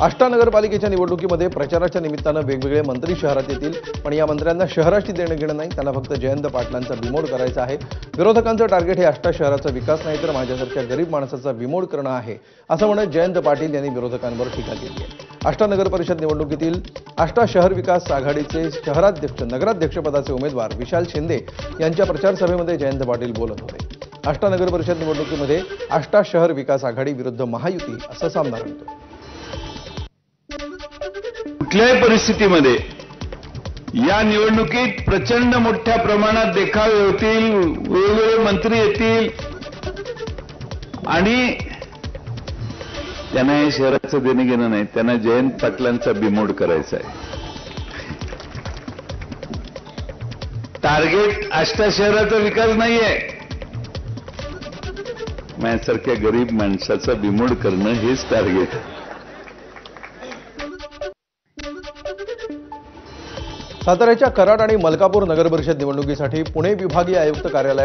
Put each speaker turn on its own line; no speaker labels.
आष्टा नगरपालिकेच्या निवडणुकीमध्ये प्रचाराच्या निमित्तानं वेगवेगळे मंत्री शहरात येतील, पण या मंत्र्यांना शहराशी देणं घेणं नाही. त्यांना फक्त जयंत पाटलांचा बिमोड करायचा आहे. विरोधकांचं टार्गेट हे आष्टा शहराचा विकास नाही तर माझ्यासारख्या गरीब माणसाचा बिमोड करणं आहे, असं म्हणत जयंत पाटील यांनी विरोधकांवर टीका केली आहे. आष्टा नगर परिषद निवडणुकीतील आष्टा शहर विकास आघाडीचे नगराध्यक्षपदाचे उमेदवार विशाल शिंदे यांच्या प्रचार सभेमध्ये जयंत पाटील बोलत होते. आष्टा नगर परिषद निवडणुकीमध्ये आष्टा शहर विकास आघाडी विरुद्ध महायुती असा सामना रंगतो.
कुठल्याही परिस्थितीमध्ये या निवडणुकीत प्रचंड मोठ्या प्रमाणात देखावे होतील, वेगवेगळे मंत्री येतील आणि त्यांना हे शहराचं देणं घेणं नाही, त्यांना जयंत पाटलांचा बिमोड करायचा आहे. टार्गेट आष्टा शहराचा विकास नाहीये, माझ्यासारख्या गरीब माणसाचा बिमोड करणं हेच टार्गेट.
साताऱ्याच्या कराड आणि मलकापूर नगर परिषद निवडणुकीसाठी पुणे विभागीय आयुक्त कार्यालय